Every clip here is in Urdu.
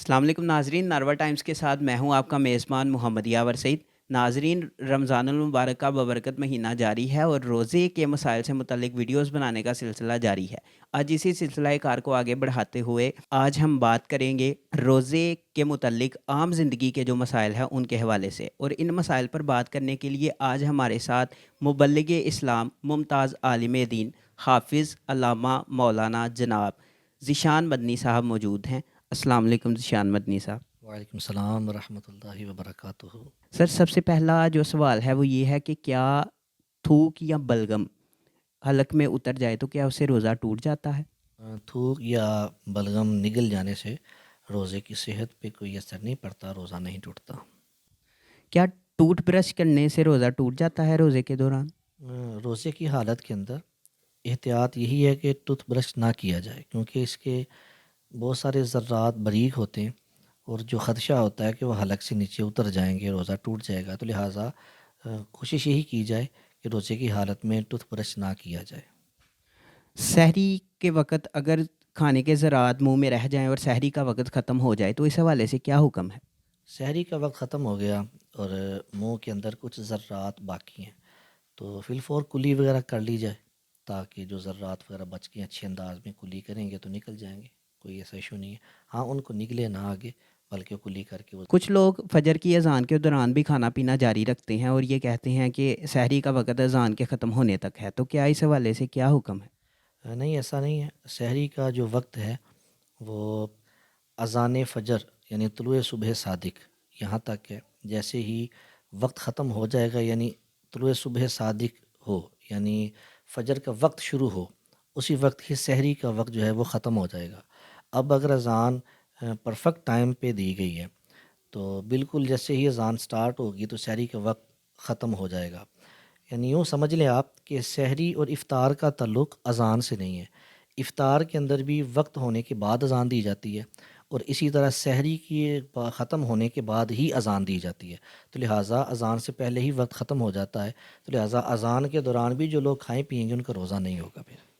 السلام علیکم ناظرین، ناروا ٹائمز کے ساتھ میں ہوں آپ کا میزبان محمد یاور سعید۔ ناظرین، رمضان المبارک کا ببرکت مہینہ جاری ہے اور روزے کے مسائل سے متعلق ویڈیوز بنانے کا سلسلہ جاری ہے۔ آج اسی سلسلہ کار کو آگے بڑھاتے ہوئے آج ہم بات کریں گے روزے کے متعلق عام زندگی کے جو مسائل ہیں ان کے حوالے سے، اور ان مسائل پر بات کرنے کے لیے آج ہمارے ساتھ مبلغ اسلام، ممتاز عالم دین، حافظ علامہ مولانا جناب ذیشان مدنی صاحب موجود ہیں۔ السلام علیکم ذیشان مدنی صاحب۔ وعلیکم السلام ورحمۃ اللہ وبرکاتہ۔ سر، سب سے پہلا جو سوال ہے وہ یہ ہے کہ کیا تھوک یا بلغم حلق میں اتر جائے تو کیا اس سے روزہ ٹوٹ جاتا ہے؟ تھوک یا بلغم نگل جانے سے روزے کی صحت پہ کوئی اثر نہیں پڑتا، روزہ نہیں ٹوٹتا۔ کیا ٹوتھ برش کرنے سے روزہ ٹوٹ جاتا ہے روزے کے دوران؟ روزے کی حالت کے اندر احتیاط یہی ہے کہ ٹوتھ برش نہ کیا جائے، کیونکہ اس کے بہت سارے ذرات باریک ہوتے ہیں اور جو خدشہ ہوتا ہے کہ وہ حلق سے نیچے اتر جائیں گے، روزہ ٹوٹ جائے گا۔ تو لہٰذا کوشش یہی کی جائے کہ روزے کی حالت میں ٹوتھ برش نہ کیا جائے۔ سحری کے وقت اگر کھانے کے ذرات منہ میں رہ جائیں اور سحری کا وقت ختم ہو جائے تو اس حوالے سے کیا حکم ہے؟ سحری کا وقت ختم ہو گیا اور منہ کے اندر کچھ ذرات باقی ہیں تو فی الفور کلی وغیرہ کر لی جائے، تاکہ جو ذرات وغیرہ بچ کے اچھے انداز میں کلی کریں گے تو نکل جائیں گے، کوئی ایسا ایشو نہیں ہے۔ ہاں، ان کو نکلے نہ آگے، بلکہ کلی کر کے وہ۔ کچھ لوگ فجر کی اذان کے دوران بھی کھانا پینا جاری رکھتے ہیں اور یہ کہتے ہیں کہ سحری کا وقت اذان کے ختم ہونے تک ہے، تو کیا اس حوالے سے کیا حکم ہے؟ نہیں، ایسا نہیں ہے۔ سحری کا جو وقت ہے وہ اذان فجر یعنی طلوع صبح صادق یہاں تک ہے۔ جیسے ہی وقت ختم ہو جائے گا، یعنی طلوع صبح صادق ہو، یعنی فجر کا وقت شروع ہو، اسی وقت ہی سحری کا وقت جو ہے وہ ختم ہو جائے گا۔ اب اگر اذان پرفیکٹ ٹائم پہ دی گئی ہے تو بالکل جیسے ہی اذان سٹارٹ ہوگی تو سحری کا وقت ختم ہو جائے گا۔ یعنی یوں سمجھ لیں آپ کہ سحری اور افطار کا تعلق اذان سے نہیں ہے۔ افطار کے اندر بھی وقت ہونے کے بعد اذان دی جاتی ہے، اور اسی طرح سحری کی ختم ہونے کے بعد ہی اذان دی جاتی ہے۔ تو لہٰذا اذان سے پہلے ہی وقت ختم ہو جاتا ہے، تو لہٰذا اذان کے دوران بھی جو لوگ کھائیں پئیں گے ان کا روزہ نہیں ہوگا پھر۔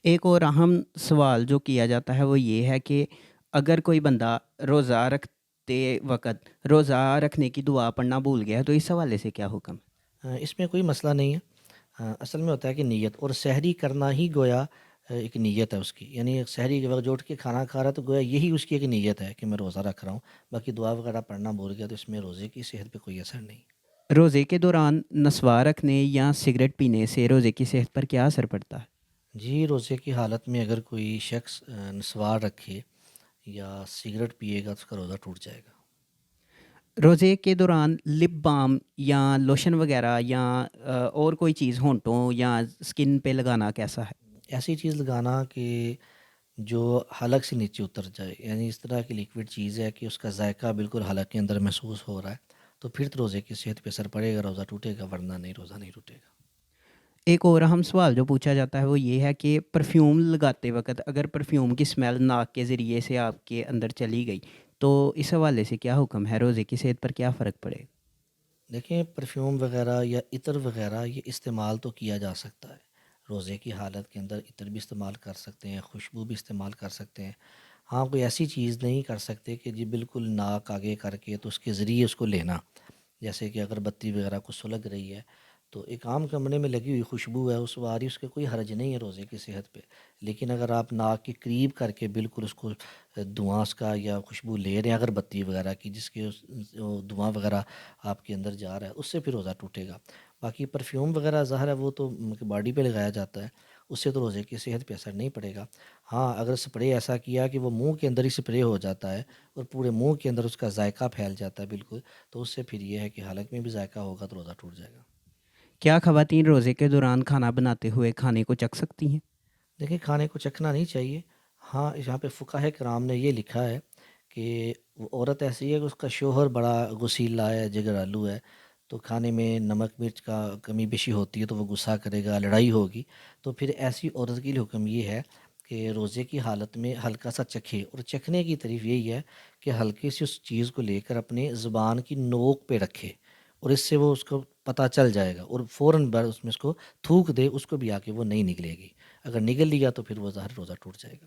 ایک اور اہم سوال جو کیا جاتا ہے وہ یہ ہے کہ اگر کوئی بندہ روزہ رکھتے وقت روزہ رکھنے کی دعا پڑھنا بھول گیا ہے تو اس حوالے سے کیا حکم ہے؟ اس میں کوئی مسئلہ نہیں ہے۔ اصل میں ہوتا ہے کہ نیت، اور سحری کرنا ہی گویا ایک نیت ہے اس کی، یعنی سحری کے وقت جو اٹھ کے کھانا کھا رہا ہے تو گویا یہی اس کی ایک نیت ہے کہ میں روزہ رکھ رہا ہوں۔ باقی دعا وغیرہ پڑھنا بھول گیا تو اس میں روزے کی صحت پہ کوئی اثر نہیں۔ روزے کے دوران نسوار رکھنے یا سگریٹ پینے سے روزے کی صحت پر کیا اثر پڑتا ہے؟ جی، روزے کی حالت میں اگر کوئی شخص نسوار رکھے یا سگریٹ پیے گا تو اس کا روزہ ٹوٹ جائے گا۔ روزے کے دوران لپ بام یا لوشن وغیرہ یا اور کوئی چیز ہونٹوں یا سکن پہ لگانا کیسا ہے؟ ایسی چیز لگانا کہ جو حلق سے نیچے اتر جائے، یعنی اس طرح کی لیکوڈ چیز ہے کہ اس کا ذائقہ بالکل حلق کے اندر محسوس ہو رہا ہے، تو پھر تو روزے کی صحت پہ اثر پڑے گا، روزہ ٹوٹے گا، ورنہ نہیں، روزہ نہیں ٹوٹے گا۔ ایک اور اہم سوال جو پوچھا جاتا ہے وہ یہ ہے کہ پرفیوم لگاتے وقت اگر پرفیوم کی اسمیل ناک کے ذریعے سے آپ کے اندر چلی گئی تو اس حوالے سے کیا حکم ہے؟ روزے کی صحت پر کیا فرق پڑے گا؟ دیکھیں، پرفیوم وغیرہ یا عطر وغیرہ یہ استعمال تو کیا جا سکتا ہے، روزے کی حالت کے اندر عطر بھی استعمال کر سکتے ہیں، خوشبو بھی استعمال کر سکتے ہیں۔ ہاں، کوئی ایسی چیز نہیں کر سکتے کہ جی بالکل ناک آگے کر کے تو اس کے ذریعے اس کو لینا، جیسے کہ اگر بتی وغیرہ کو سلگ رہی ہے تو ایک عام کمرے میں لگی ہوئی خوشبو ہے، اس واری اس کے کوئی حرج نہیں ہے روزے کی صحت پہ۔ لیکن اگر آپ ناک کے قریب کر کے بالکل اس کو دھواں اس کا یا خوشبو لے رہے ہیں اگر بتی وغیرہ کی، جس کے وہ دھواں وغیرہ آپ کے اندر جا رہا ہے، اس سے پھر روزہ ٹوٹے گا۔ باقی پرفیوم وغیرہ ظاہر ہے وہ تو باڈی پہ لگایا جاتا ہے، اس سے تو روزے کی صحت پہ اثر نہیں پڑے گا۔ ہاں، اگر سپرے ایسا کیا کہ وہ منہ کے اندر ہی سپرے ہو جاتا ہے اور پورے منہ کے اندر اس کا ذائقہ پھیل جاتا ہے بالکل، تو اس سے پھر یہ ہے کہ حلق میں بھی ذائقہ ہوگا تو روزہ ٹوٹ جائے گا۔ کیا خواتین روزے کے دوران کھانا بناتے ہوئے کھانے کو چکھ سکتی ہیں؟ دیکھیں، کھانے کو چکھنا نہیں چاہیے۔ ہاں، یہاں پہ فقہ کرام نے یہ لکھا ہے کہ وہ عورت ایسی ہے کہ اس کا شوہر بڑا غسیلا ہے، جگر آلو ہے، تو کھانے میں نمک مرچ کا کمی بیشی ہوتی ہے تو وہ غصہ کرے گا، لڑائی ہوگی، تو پھر ایسی عورت کے لیے حکم یہ ہے کہ روزے کی حالت میں ہلکا سا چکھے، اور چکھنے کی طریق یہی ہے کہ ہلکی سی اس چیز کو لے کر اپنے زبان کی نوک پہ رکھے، اور اس سے وہ اس کو پتہ چل جائے گا، اور فوراً بعد اس میں اس کو تھوک دے، اس کو بھی آ کے وہ نہیں نکلے گی۔ اگر نگل لیا تو پھر وہ ظاہر روزہ ٹوٹ جائے گا۔